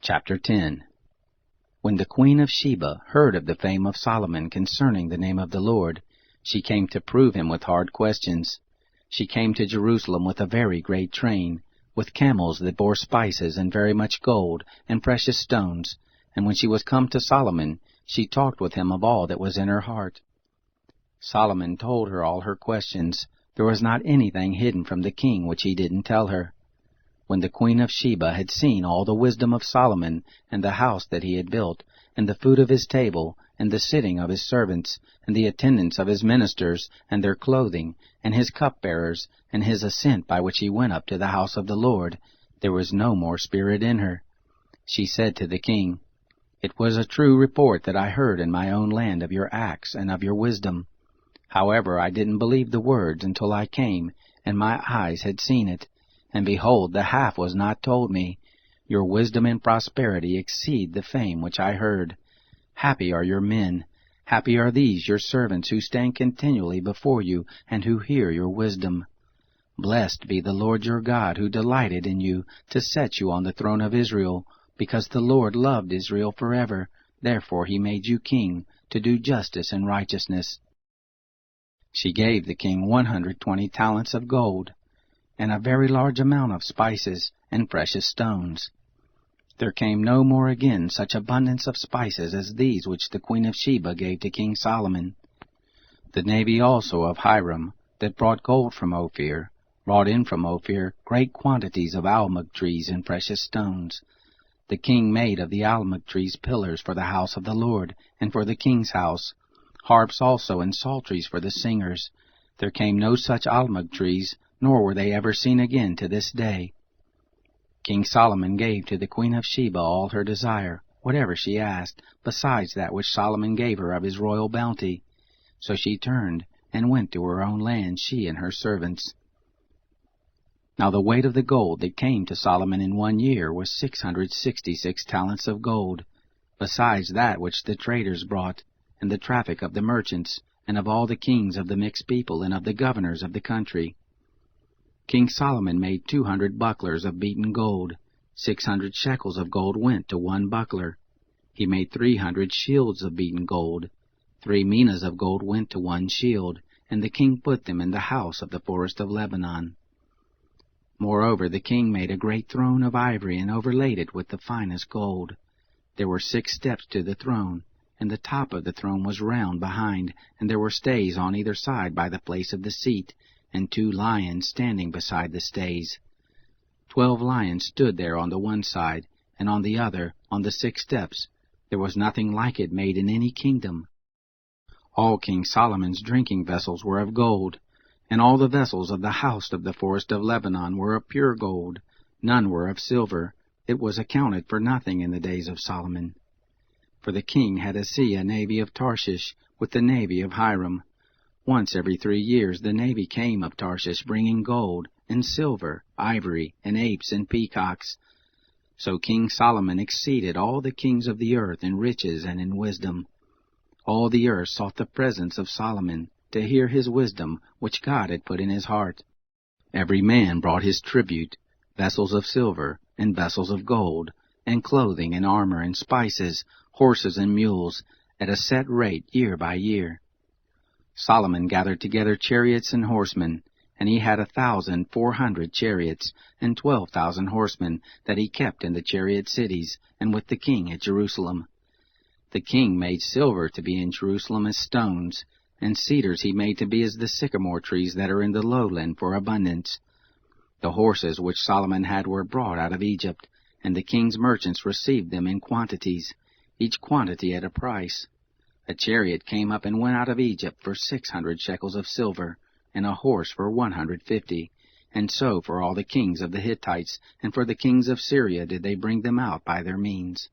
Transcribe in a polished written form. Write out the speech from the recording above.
Chapter 10. When the queen of Sheba heard of the fame of Solomon concerning the name of the Lord, she came to prove him with hard questions. She came to Jerusalem with a very great train, with camels that bore spices and very much gold and precious stones, and when she was come to Solomon, she talked with him of all that was in her heart. Solomon told her all her questions. There was not anything hidden from the king which he didn't tell her. When the queen of Sheba had seen all the wisdom of Solomon, and the house that he had built, and the food of his table, and the sitting of his servants, and the attendance of his ministers, and their clothing, and his cupbearers, and his ascent by which he went up to the house of the Lord, there was no more spirit in her. She said to the king, "It was a true report that I heard in my own land of your acts and of your wisdom. However, I didn't believe the words until I came, and my eyes had seen it. And behold, the half was not told me. Your wisdom and prosperity exceed the fame which I heard. Happy are your men. Happy are these your servants who stand continually before you and who hear your wisdom. Blessed be the Lord your God, who delighted in you to set you on the throne of Israel, because the Lord loved Israel forever. Therefore he made you king, to do justice and righteousness." She gave the king 120 talents of gold, and a very large amount of spices and precious stones. There came no more again such abundance of spices as these which the queen of Sheba gave to King Solomon. The navy also of Hiram, that brought gold from Ophir, brought in from Ophir great quantities of almug trees and precious stones. The king made of the almug trees pillars for the house of the Lord, and for the king's house, harps also and psalteries for the singers. There came no such almug trees, nor were they ever seen again to this day. King Solomon gave to the queen of Sheba all her desire, whatever she asked, besides that which Solomon gave her of his royal bounty. So she turned and went to her own land, she and her servants. Now the weight of the gold that came to Solomon in 1 year was 666 talents of gold, besides that which the traders brought, and the traffic of the merchants, and of all the kings of the mixed people, and of the governors of the country. King Solomon made 200 bucklers of beaten gold. 600 shekels of gold went to 1 buckler. He made 300 shields of beaten gold. 3 minas of gold went to 1 shield, and the king put them in the house of the forest of Lebanon. Moreover, the king made a great throne of ivory, and overlaid it with the finest gold. There were 6 steps to the throne, and the top of the throne was round behind, and there were stays on either side by the place of the seat, and 2 lions standing beside the stays. 12 lions stood there on the one side, and on the other, on the 6 steps. There was nothing like it made in any kingdom. All King Solomon's drinking vessels were of gold, and all the vessels of the house of the forest of Lebanon were of pure gold. None were of silver. It was accounted for nothing in the days of Solomon. For the king had a navy of Tarshish, with the navy of Hiram. Once every 3 years the navy came of Tarshish, bringing gold, and silver, ivory, and apes, and peacocks. So King Solomon exceeded all the kings of the earth in riches and in wisdom. All the earth sought the presence of Solomon, to hear his wisdom, which God had put in his heart. Every man brought his tribute, vessels of silver, and vessels of gold, and clothing, and armor, and spices, horses and mules, at a set rate year by year. Solomon gathered together chariots and horsemen, and he had 1,400 chariots, and 12,000 horsemen, that he kept in the chariot cities, and with the king at Jerusalem. The king made silver to be in Jerusalem as stones, and cedars he made to be as the sycamore trees that are in the lowland for abundance. The horses which Solomon had were brought out of Egypt, and the king's merchants received them in quantities, each quantity at a price. A chariot came up and went out of Egypt for 600 shekels of silver, and a horse for 150. And so for all the kings of the Hittites, and for the kings of Syria did they bring them out by their means.